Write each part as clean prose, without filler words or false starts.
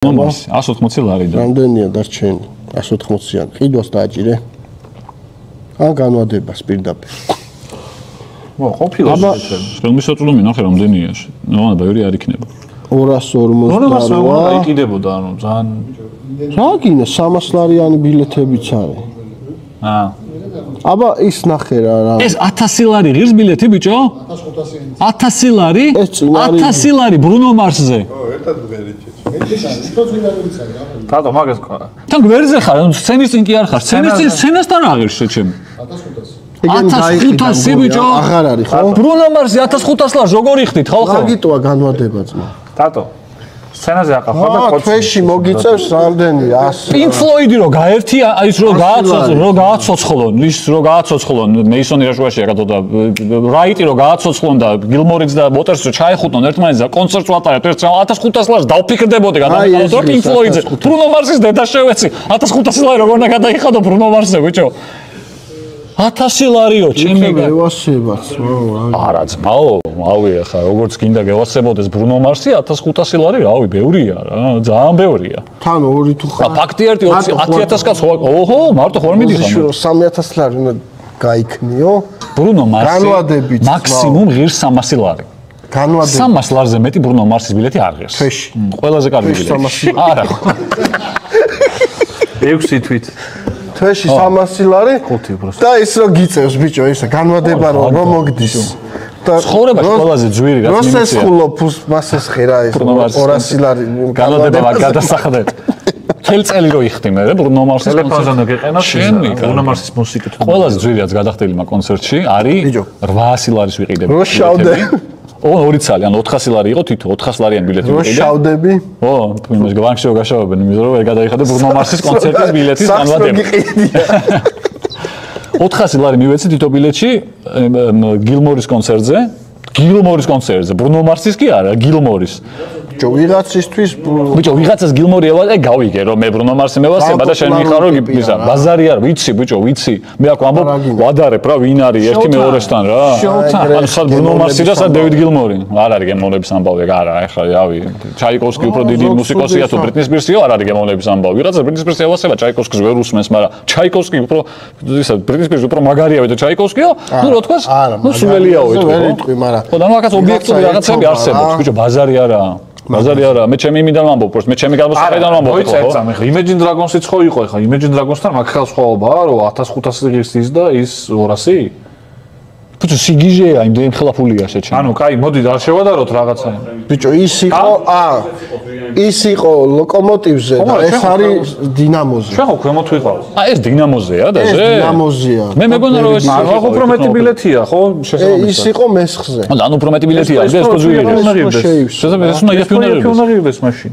ნომარს 180 ლარი და რამდენია დარჩენილი 180-იანი ყიდვას დააჭირე ან განვადებას პირდაპირ ყოფილა ხელმისაწვდომი ნახე რამდენია ნუ ბევრი არ იქნება 248 იყიდებოდა ანუ ძალიან რაგინა 300 ლარიანი ბილეთებიც არის აბა ის ნახე რა ეს 1000 ლარი ღირს ბილეთი ბიჭო 1500 ლარი 1000 ლარი ბრუნო მარსზე ერთად ვერიჩეთ თათო მაგას თან გვერდზე ხარ სცენის წინ კი არ ხარ სცენის წინ სცენასთან აღირშე ჩემ 1500 ბიჭო აღარ არის ხო ბრუნო მარსზე 1500 ლარს როგორ იხდით ხალხო რაგიტოა განვადება ძმა თათო სცენაზე აყახვა და თვეში მოგიწევს რამდენი 100 პინკ ფლოიდი რო გაერთია ის რო გააცოცხლონ ის რო გააცოცხლონ მეისონი რაშვაშია გადოდა რაიტი რო გააცოცხლონ და გილმორიც და მოტერს რო ჩაეხუტონ ერთმანეთს და კონცერტს ვატარებთ ერთ 1500 ლარს დავფიქრდებოდი გადავიყავდო პინკ ფლოიდზე ბრუნო მარსის დედა შევეცი 1500 ლარი როგორ უნდა გადაიხადო ბრუნო მარსზე ბიჭო 1000 ლარიო ჩემი გევასებაც არა ძმაო ავი ახლა როგორც გინდა გევასებოდეს ბრუნო მარსი 1500 ლარი რავი ბევრია რა ძალიან ბევრია თან 2 თუ ხარ ფაქტი ერთი 10000 კაც ოჰო მარტო ხარ მიდიხარ 3000 ლარი უნდა გაიქნიო ბრუნო მარსი მაქსიმუმ ღირს 300 ლარი განვადები 300 ლარზე მეტი ბრუნო მარსის ბილეთი არ ღირს თვეში ყველაზე კარგი ბილეთი არა 6 თვით თვეში 300 ლარი და ის რო გიწევს ბიჭო ისა განვადება რომ მოგდის და ცხოვრებაში ყველაზე ძვირი რაც იმიცია როს ესხულო მასეს ხერა ეს 200 ლარი განვადება გადასახდეთ თელ წელი რო იხდი მე ბრუნო მარსის ტელეფონზე გეყენოს ბრუნო მარსის მუსიკით ყველაზე ძვირი რაც გადახდელი მაგ კონცერტში არის 800 ლარის ვიყიდები რო შავდე ორი ცალი ან 400 ლარი იყო თითო 400 ლარიანი ბილეთი ვიყიდე. რო შავდები? ო, იმას ბანკშიო გაშავებენ, იმიტომ რომ გადაიხადე ბრუნო მარსის კონცერტის ბილეთის განვადება. 400 ლარი მივეცი თითო ბილეთში გილმორის კონცერტზე. გილმორის კონცერტზე, ბრუნო მარსის კი არა, გილმორის. ბიჭო, ვიღაცისთვის ბიჭო, ვიღაცას გილმორი ევაზე გავიგე რომ მე ბრუნო მარსი მევასება და შენ მიხარო ისა. ბაზარი არ ვიცი, ბიჭო, ვიცი. მე აქ ვამბობ, ვადარებ რა, ვინ არის ერთი მეორესთან რა. ანუ სად ბრუნო მარსი და სად დევიდ გილმორი. არ არის გემოვნების ამბავი, არა, ეხლა რავი. ჩაიკოვსკი უფრო დიდი მუსიკოსია თუ ბრიტნი სპირსიო, არ არის გემოვნების ამბავი. ვიღაცა ბრიტნი სპირსი ევასება, ჩაიკოვსკის ვერ უსმენს, მაგრამ ჩაიკოვსკი უფრო ისა ბრიტნი სპირსი უფრო მაგარია ვიდრე ჩაიკოვსკიო. ნუ რა თქვას? ნუ სულელიაო ეთქო. ვერ იტყვი, მაგრამ ხო და ნუ აქაც ობიექტური რაღაცები არსებობს, ბიჭო, ბაზარი არა. ბაზარი არა, მე ჩემი იმიდან ვამბობ, პროს მე ჩემი გამოსაყედან ვამბობ, ხო? მოიწევ, ხო, Imagine Dragons-იც ხო იყო, ხო, Imagine Dragons-თან მაგ ხელ სხვაობაა, რომ 1500 ღირს ის და ის 200? ბიჭო, სიგიჟეა, იმდენი ხელაფულია შეჩენ. ანუ, კაი, მოდი არ შევადაროთ რაღაცა. ბიჭო, ის იყო, ის იყო ლოკომოტივზე და ეს არის დინამოზე. შენ ხო ქვემოთ ვიყავ? ეს დინამოზეა და ეს დინამოზეა. მე მეგონა რომ ეს არ უფრო მეტი ბილეთია, ხო? ის იყო მესხზე. ანუ უფრო მეტი ბილეთია, ეს ხო ძვირი. შესაძლოა ეს უნდა იაფიონერებს მაშინ.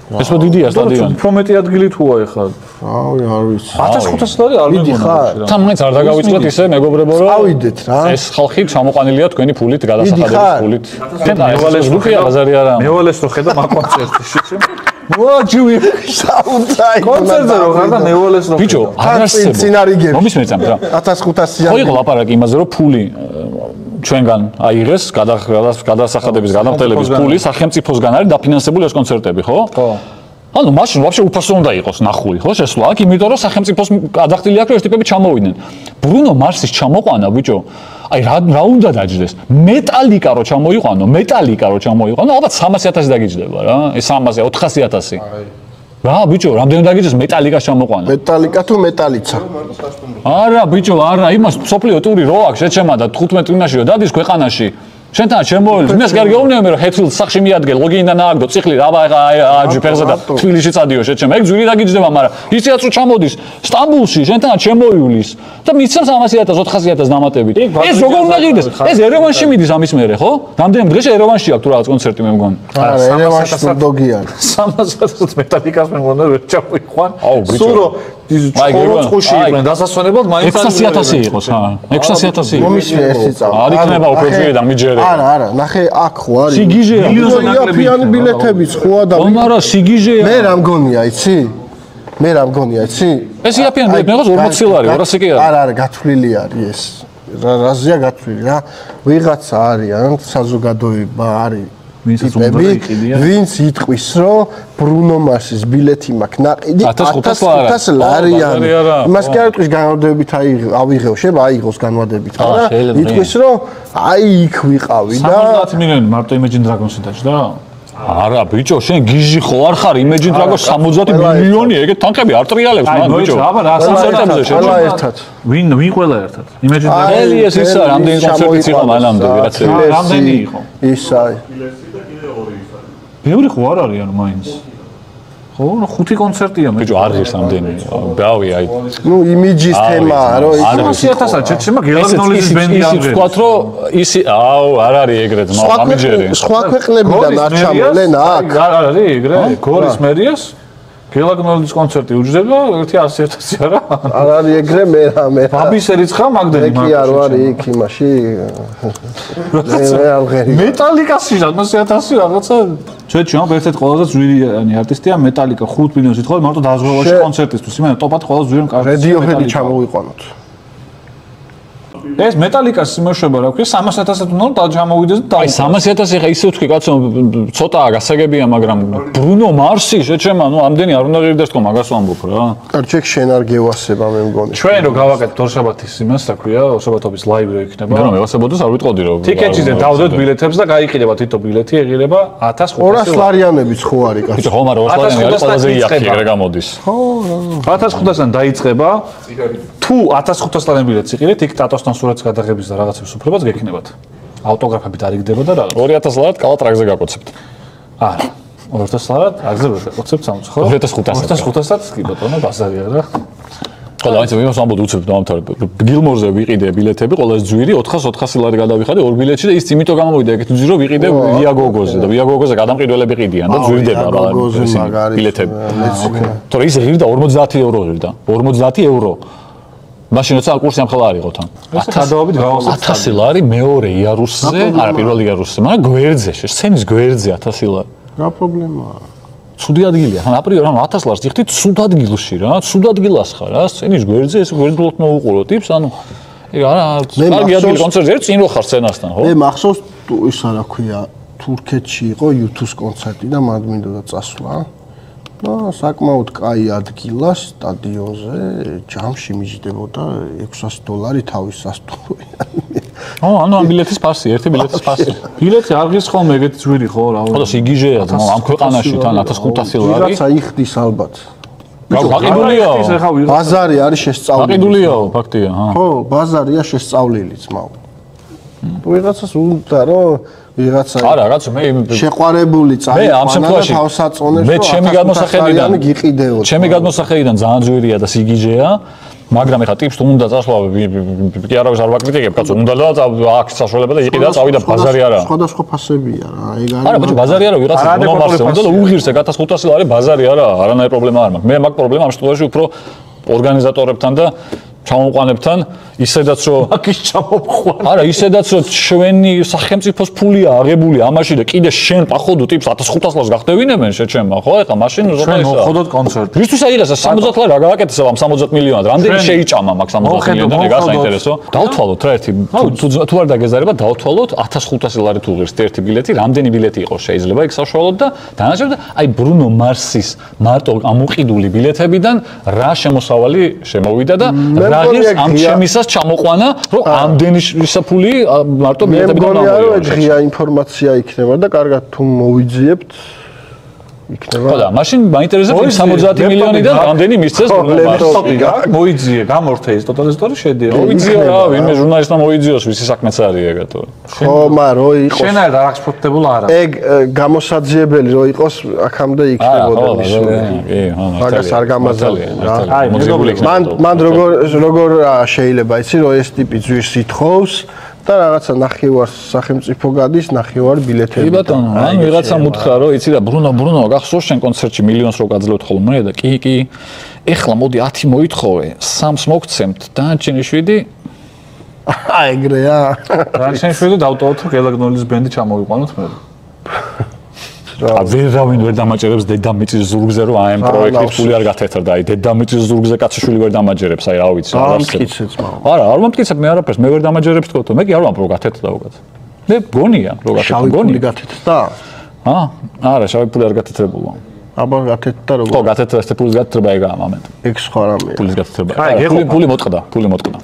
ეს ხო დიდია სტადიონი. უფრო მეტი ადგილი თუა ეხლა. რავი, არ ვიცი. 1500 ლარი არ მეგონა. თან მაინც არ დაგავიწყოთ ისე მეგობრებო რომ ავიდეთ რა. ეს ხალხი ჩამოყანილია თქვენი ფულით, გადასახადების ფულით. მევალეს რუხია ბაზარი არა. მევალეს რო ხედა მაგ კონცერტში. მოაჯივი საუნდტრეკი კონცერტზე რო ხარ და მევალეს რო ბიჭო, არ არსებობს. წინარიგები. მომისმენთ რა. 1500-იანი. ხო იყო ლაპარაკი იმაზე რომ ფული ჩვენგან აიღეს, გადასახადების გადამტელების ფული სახელმწიფოსგან არის დაფინანსებული ეს კონცერტები, ხო? ხო. ანუ მაშინ ვაფშე უფასო უნდა იყოს ნახული, ხო, შესვლა აქ, იმიტომ რომ სახელმწიფოს გადახდილი აქვს რომ ეს ტიპები ჩამოვიდნენ. ბრუნო მარსის ჩამოყვანა, ბიჭო, აი რა უნდა დაჯდეს? მეტალიკა რო ჩამოიყვანო, ალბათ 300.000 დაგიჯდება რა. ეს 300, 400.000. რა, ბიჭო, რამდენი დაგიჯდეს მეტალიკას ჩამოყვანა? მეტალიკა თუ მეტალიცა? არა, ბიჭო, არა, იმას სოფლიო ტური რო აქვს შეჩემა და 15 წვიმაშიო დადის ქვეყანაში. შენთან შემოვლით, იმას კარგი გეუბნები რომ ჰეთვილ სახში მიადგე, ლოგინიდან ააგდო, ციხლი რა ააჯი ფეხზე და თბილისში წადიო შეჩემა. ეგ ძვირი დაგიჯდება, მაგრამ ისეაც რო ჩამოდის სტამბულში, შენთან შემოივლის და მიცემს 300.000, 400.000 დამატებით. ეს როგორ უნდა ღირდეს? ეს ერევანში მიდის ამის მერე, ხო? რამდენი დღეში ერევანში აქვს თუ რაღაც კონცერტი მე მგონი. არა, ერევანში ბურდოგი არის. 300.000 მეტალიკას მე მგონი ვერ ჩავიყვან. აუ, ბიჭო. სულ რომ წყუში იყვნენ დასასვენებლად მაინც 600.000 იყოს, ხა. 600.000. მომისმე ესე წავა. არ იქნება უფრო ძვირი და მიჯერე. არა, ნახე აქ ხო არის. სიგიჟეა. მილიონიანი ბილეთებიც ხო და არა, სიგიჟეა. მე რა მგონია, იცი? მე რა მგონია, იცი? ეს იაფიანი ბილეთი მეგონს 40 ლარი, 200 კი არა. არა, გათვლილი არის ეს. რაზეა გათვლილი რა? ვიღაცა არის, ან საზოგადოება არის ვინც იტყვის რომ ბრუნო მარსის ბილეთი მაქვს ნაყიდი 1500 ლარიანი მას კი არ იტყვის განვადებით ავიღეო შეიძლება აიღოს განვადებით მაგრამ იტყვის რომ აი იქ ვიყავი და 70 მილიონი მარტო Imagine Dragons-ი დაჭდა არა ბიჭო შენ გიჟი ხო არ ხარ Imagine Dragons 70 მილიონი ეგეთ თანხები არ ტრიალებს მან ბიჭო აბა რა კონცერტებზე შეჭრა ერთად ვინ ყველა ერთად Imagine Dragons ელიას ისა რამდენი კონცერტიც იყო მანამდე ვიღაცები რამდენი იყო ისა ბევრი ხო არ არის ანუ მაინც ხო 5 კონცერტია მე ბიჭო არ ღირს ამდენი ბავი აი ნუ იმიჯის თემაა რომ 100.000-ად შეჩემა გელაგნოლის ბენდი არ ღირს ვთქვათ რომ ისი აუ არ არის ეგრეთ ამიჯერე სხვა ქვეყნებიდან არ ჩამოლენ აქ არ არის ეგრე გორის მერიას გელაგნოლის კონცერტი უჯდება 100.000 არა არ არის ეგრე მე ბაბის რიცხა მაგდენი კი არ ვარ იქ იმაში მეტალიკაში რამას 100.000 რაღაცა ჩვენში ამ ერთ-ერთი ყველაზე ძვირიანი არტისტია მეტალიკა 5 მილიონს ითხოვდა მარტო დაზღვევაში კონცერტისთვის იმენა ტოპად ყველაზე ძვირი კარტი რედიოჰედი ჩამოვიყვანოთ ეს მეტალიკას სიმოშება რა ქვია 300.000 უნდა ჩამოვიდეს და აი 300.000 ხა ისე ვთქვი კაცო ცოტაა გასაგებია მაგრამ ბრუნო მარსი შეჩემა ნუ ამდენი არ უნდა ღირდეს თქო მაგას ვამბობ რა კარჩეკ შენ არ გევასება მე მგონი ჩვენ რო გავაკეთეთ ორშაბათის იმას რა ქვია ორშაბათობის ლაივი რო იქნება მე რომ მევასებოდეს არ ვიტყოდი რომ ტიკეტზე დავდოთ ბილეთებს და გაიყიდება თითო ბილეთი ეღირება 1500 200 ლარიანებიც ხო არის კაცო ბიჭო ხომ არა 200 ლარიანი არის ყველაზე იაფი ეგრე გამოდის ხო 1500-დან დაიწყება თუ 1500 ლარიანი ბილეთს იყიდეთ იქ ტატოსთან სურათს გადაღების და რაღაცების უფლებაც გექნებათ ავტოგრაფებით არ იგდებოდა და 2000 ლარად კალა ტრაქზე გაკოცებთ არა 2000 ლარად აგზე გაკოცებთ სამწ ხო 2500-ად კი ბატონო ბაზარია რა ყველა ის ვიმოს ამბობ უცებ დავამთავრე გილმორზე ვიყიდე ბილეთები ყველაზე ძვირი 400 ლარი გადავიხადე ორ ბილეთში და ის იმიტომ გამოვიდა ეგეთ ძვირი რომ ვიყიდე ვიაგოგოზე და ვიაგოგოზე გადამყიდველები ყიდიან და ძვირდება ბილეთები თორე ის ღირდა 50 ევრო ღირდა 50 ევრო მაშინ როცა კურსი ამხელა არ იყო თან 1000 ლარი მეორე იარუსზე არა პირველი იარუსზე მაგრამ გვერდზე სცენის გვერდზე 1000 ლარი რა პრობლემაა ცუდი ადგილია ხან აპრიორ ანუ 1000 ლარს იხდით ცუდ ადგილში რა ცუდ ადგილას ხარ რა სცენის გვერდზე ეს გვერდულად მოუყურო ტიპს ანუ ეგ არა კარგი ადგილი კონცერტზე წინ რო ხარ სცენასთან ხო მე მახსოვს ისა რა ქვია თურქეთში იყო YouTube-ს კონცერტი და მანდ მინდოდა წასვლა და საკმაოდ კაი ადგილა სტადიონზე ჯამში მიჯდებოდა $600 თავის სასტუმროი. ო, ანუ ამ ბილეთის ფასი, ერთი ბილეთის ფასი. ბილეთი არ ღირს ხოლმე ეგეთი ძვირი ხო რა. ხო და სიგიჟეა ამ ქვეყანაში თან 1500 ლარი. ვიღაცა იხდის ალბათ. გაყიდულია. ბაზარი არის შესწავლილი. გაყიდულიაო, ფაქტია, ჰა. ხო, ბაზარია შესწავლილი ძმაო. ვიღაცას უნდა რომ ვიღაცა არა, რაღაც მე შეყვარებული წაიყვანა და თავსაწონებს მე ჩემი გადმოსახედიდან გიყიდეო. ჩემი გადმოსახედიდან ძალიან ძვირია და სიგიჟეა, მაგრამ ეხა ტიპს თუ უნდა წასვლა, კი არავის არ ვაკრიტიკებ, კაცო, უნდა და აქ საშუალება და იყიდა წავიდა ბაზარი არა. სხვადასხვა ფასებია რა, ეგ არის. არა, ბიჭო, ბაზარი არა, ვიღაცა ნორმალზე უნდა და უღირსე 1500 ლარი ბაზარი არა, არანაირი პრობლემა არ მაქვს. მე მაქვს პრობლემა ამ შემთხვევაში უფრო ორგანიზატორებთან და ჩამოყვანებთან ისედაც რომ აქის ჩამოყვანა არა ისედაც რომ ჩვენი სახელმწიფოს ფულია აღებული ამაში და კიდე შენ პახოვდო ტიპს 1500 ლარს გახდევინებენ შეჩემა ხო ეხლა მაშინ ჩვენ მოხდოთ კონცერტი ვისთვის აიღეს 60 ლარი რა გააკეთეს ამ 60 მილიონად რამდენი შეიჭამა მაგ 60 მილიონად ეგ საინტერესო დავთვალოთ რა ერთი თუ არ დაგეზარება დავთვალოთ 1500 ლარი თუ ღირს ერთი ბილეთი რამდენი ბილეთი იყოს შეიძლება იქ საშუალოდ და დანარჩენდა აი ბრუნო მარსის მარტო ამოყიდული ბილეთებიდან რა შემოსავალი შემოვიდა და რა ღირს ამ ჩემისას ჩამოყვანა რომ ამდენი საფული მარტო ბილეთებიდან გამოვიდა. მე მგონია ღია ინფორმაცია იქნება და კარგად თუ მოვიძიებთ იქნება. ხო და მაშინ მაინტერესებს 60 მილიონიდან რამდენი მისცეს მოიძიე გამორთე ის ტოტალიზატორი შედია. მოიძიე რა ვინმე ჟურნალისტმა მოიძიოს ვისი საქმეც არის ეგათო. ხო მაგრამ იყოს შენაირად არ აღსფრთებულა არა. ეგ გამოსაძიებელი რო იყოს აქამდე იქნებოდა მისული. კი, ხო, მაგას არ გამაძალია რა. აი მეგობრებო მან როგორ შეიძლება იცი რომ ეს ტიპი ძვირს ითხოვს და რაღაცა ნახევარ სახელმწიფო გადის, ნახევარ ბილეთები. კი ბატონო, ან ვიღაცა მუთხრა რომ იცი და ბრუნო გახსოვს შენ კონცერტში მილიონს რო გაძლევთ ხოლმე და კი. ეხლა მოდი 10 მოითხოვე, 3-ს მოგცემთ, დანარჩენი 7 აი ეგრეა. დანარჩენი 7 დავტოვოთ რომ გელაგნოლის ბენდი ჩამოვიყვანოთ მე. ვერავინ ვერ დამაჭერებს დედამიწის ზურგზე რომ აი ამ პროექტით ფული არ გათეთრდა აი დედამიწის ზურგზე კაციშვილი ვერ დამაჯერებს აი რა ვიცი რა მტკიცე ძმაო არა არ მომტკიცებ მე არაფერს მე ვერ დამაჯერებს თქო მე კი არ ვამბობ რომ გათეთრდა უკაც მე გონია რომ გათეთრდა გონია გათეთრდა არა, შავი ფული არ გათეთრებულა. აბა გათეთრდა როგორ? ხო, გათეთრდა ეს ფულის გათეთრება ეგაა მომენტი. ეგ სხვა რამეა. ფულის გათეთრება. ფული მოტყდა.